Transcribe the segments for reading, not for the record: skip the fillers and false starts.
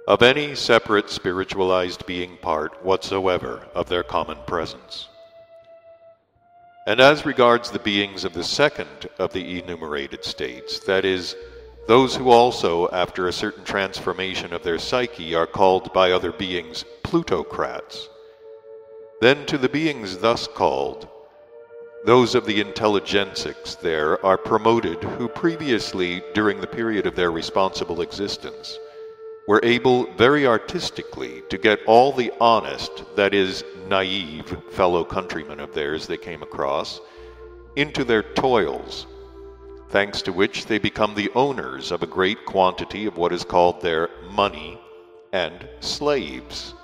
of any separate spiritualized being part whatsoever of their common presence. And as regards the beings of the second of the enumerated states, that is, those who also, after a certain transformation of their psyche, are called by other beings plutocrats, then to the beings thus called, those of the intelligensics there are promoted who previously, during the period of their responsible existence, were able very artistically to get all the honest, that is, naive fellow countrymen of theirs they came across into their toils, thanks to which they become the owners of a great quantity of what is called their money and slaves.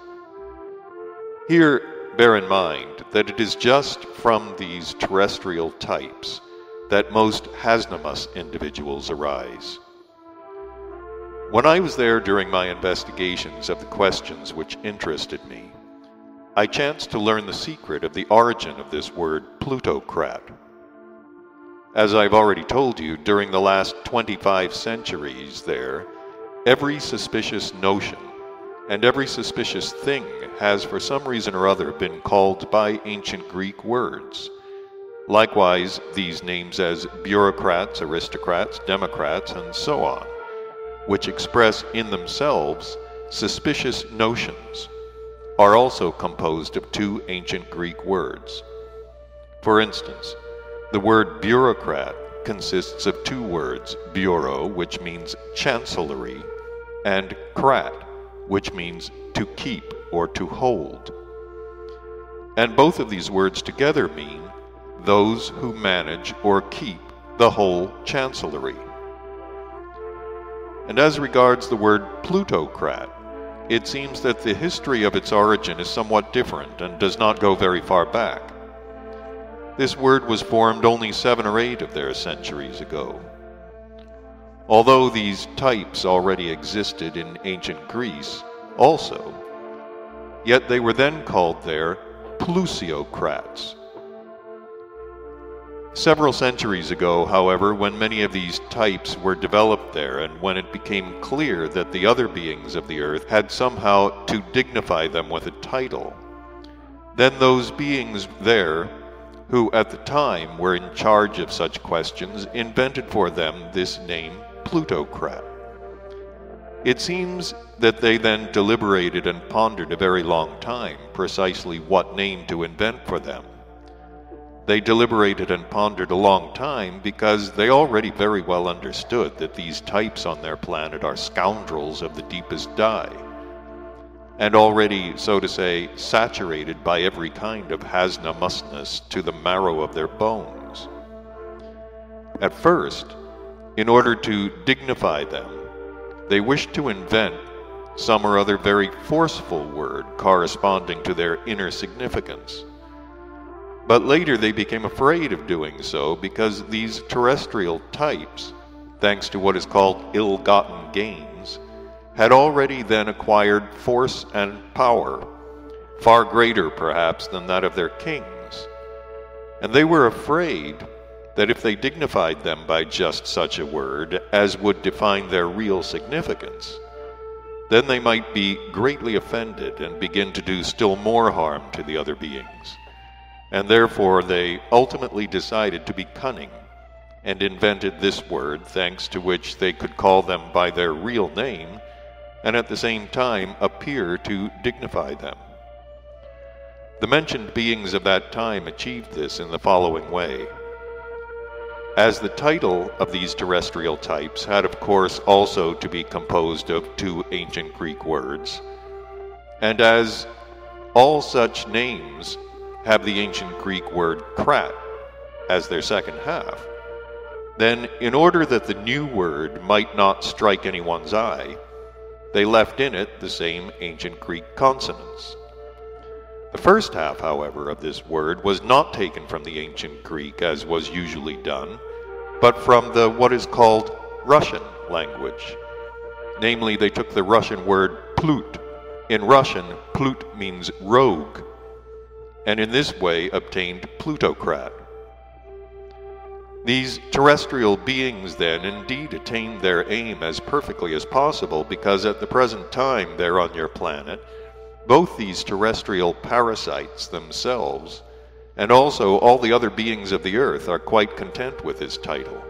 Here, bear in mind that it is just from these terrestrial types that most Hasnamus individuals arise. When I was there during my investigations of the questions which interested me, I chanced to learn the secret of the origin of this word plutocrat. As I've already told you, during the last 25 centuries there, every suspicious notion and every suspicious thing has for some reason or other been called by ancient Greek words. Likewise, these names as bureaucrats, aristocrats, democrats, and so on, which express in themselves suspicious notions, are also composed of two ancient Greek words. For instance, the word bureaucrat consists of two words, bureau, which means chancellery, and krat, which means to keep or to hold. And both of these words together mean those who manage or keep the whole chancellery. And as regards the word plutocrat, it seems that the history of its origin is somewhat different and does not go very far back. This word was formed only 7 or 8 of their centuries ago. Although these types already existed in ancient Greece also, yet they were then called there plusiocrats. Several centuries ago, however, when many of these types were developed there, and when it became clear that the other beings of the earth had somehow to dignify them with a title, then those beings there, who at the time were in charge of such questions, invented for them this name plutocrat. It seems that they then deliberated and pondered a very long time precisely what name to invent for them. They deliberated and pondered a long time because they already very well understood that these types on their planet are scoundrels of the deepest dye, and already, so to say, saturated by every kind of Hasnamusness to the marrow of their bones. At first, in order to dignify them, they wished to invent some or other very forceful word corresponding to their inner significance. But later they became afraid of doing so because these terrestrial types, thanks to what is called ill-gotten gains, had already then acquired force and power, far greater perhaps than that of their kings. And they were afraid that if they dignified them by just such a word as would define their real significance, then they might be greatly offended and begin to do still more harm to the other beings. And therefore they ultimately decided to be cunning and invented this word, thanks to which they could call them by their real name and at the same time appear to dignify them. The mentioned beings of that time achieved this in the following way. As the title of these terrestrial types had of course also to be composed of two ancient Greek words, and as all such names have the ancient Greek word krat as their second half, then in order that the new word might not strike anyone's eye, they left in it the same ancient Greek consonants. The first half, however, of this word was not taken from the ancient Greek as was usually done, but from the what is called Russian language. Namely, they took the Russian word plut. In Russian, plut means rogue, and in this way obtained plutocrat. These terrestrial beings then indeed attain their aim as perfectly as possible, because at the present time there on your planet, both these terrestrial parasites themselves and also all the other beings of the earth are quite content with his title.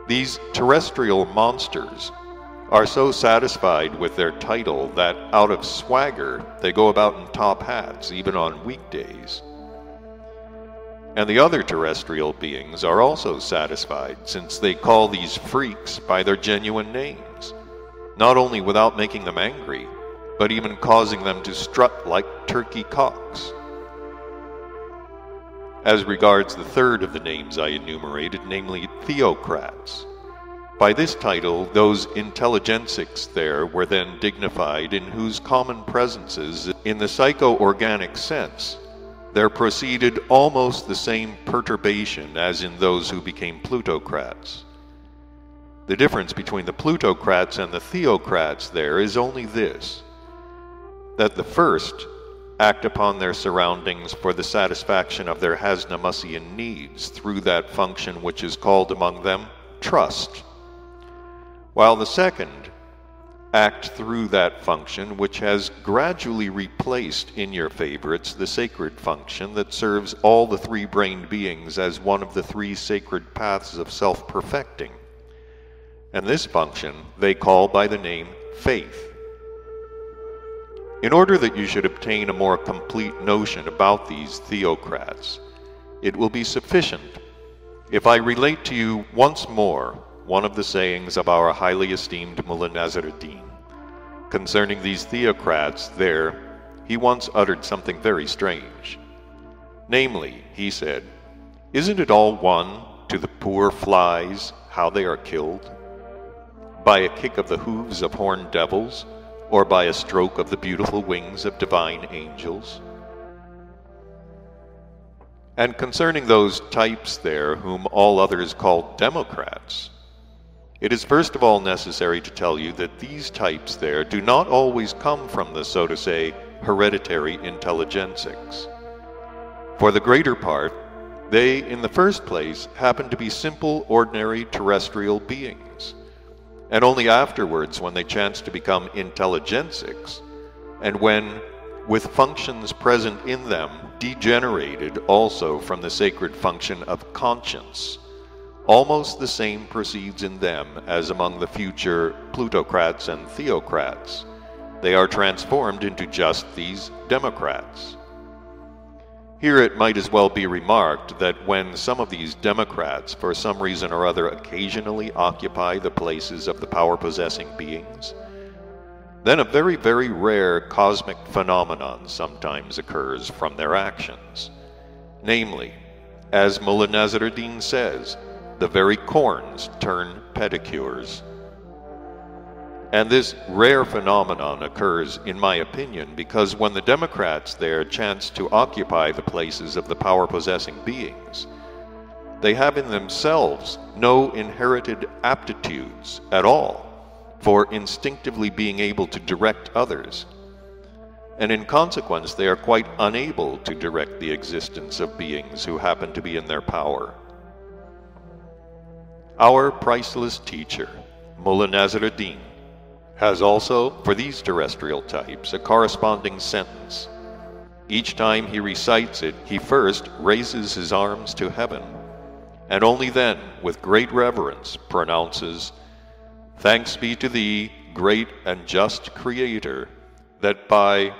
These terrestrial monsters are so satisfied with their title that out of swagger they go about in top hats even on weekdays. And the other terrestrial beings are also satisfied, since they call these freaks by their genuine names, not only without making them angry, but even causing them to strut like turkey cocks. As regards the third of the names I enumerated, namely theocrats, by this title those intelligensics there were then dignified, in whose common presences, in the psycho-organic sense, there proceeded almost the same perturbation as in those who became plutocrats. The difference between the plutocrats and the theocrats there is only this, that the first act upon their surroundings for the satisfaction of their Hasnamussian needs through that function which is called among them trust, while the second act through that function which has gradually replaced in your favorites the sacred function that serves all the three-brained beings as one of the three sacred paths of self-perfecting. And this function they call by the name faith. In order that you should obtain a more complete notion about these theocrats, it will be sufficient if I relate to you once more one of the sayings of our highly esteemed Mullah Nasr ad-Din. Concerning these theocrats there, he once uttered something very strange. Namely, he said, "Isn't it all one to the poor flies how they are killed? By a kick of the hooves of horned devils, or by a stroke of the beautiful wings of divine angels?" And concerning those types there whom all others call Democrats, it is first of all necessary to tell you that these types there do not always come from the, so to say, hereditary intelligensics. For the greater part, they, in the first place, happen to be simple, ordinary terrestrial beings, and only afterwards, when they chance to become intelligensics, and when, with functions present in them, degenerated also from the sacred function of conscience, almost the same proceeds in them as among the future plutocrats and theocrats. They are transformed into just these democrats. Here it might as well be remarked that when some of these democrats, for some reason or other, occasionally occupy the places of the power-possessing beings, then a very, very rare cosmic phenomenon sometimes occurs from their actions. Namely, as Mullah Nasr ad-Din says, the very corns turn pedicures. And this rare phenomenon occurs, in my opinion, because when the Democrats there chance to occupy the places of the power-possessing beings, they have in themselves no inherited aptitudes at all for instinctively being able to direct others, and in consequence they are quite unable to direct the existence of beings who happen to be in their power. Our priceless teacher, Mullah Nasr ad-Din, has also, for these terrestrial types, a corresponding sentence. Each time he recites it, he first raises his arms to heaven, and only then, with great reverence, pronounces, "Thanks be to thee, great and just Creator, that by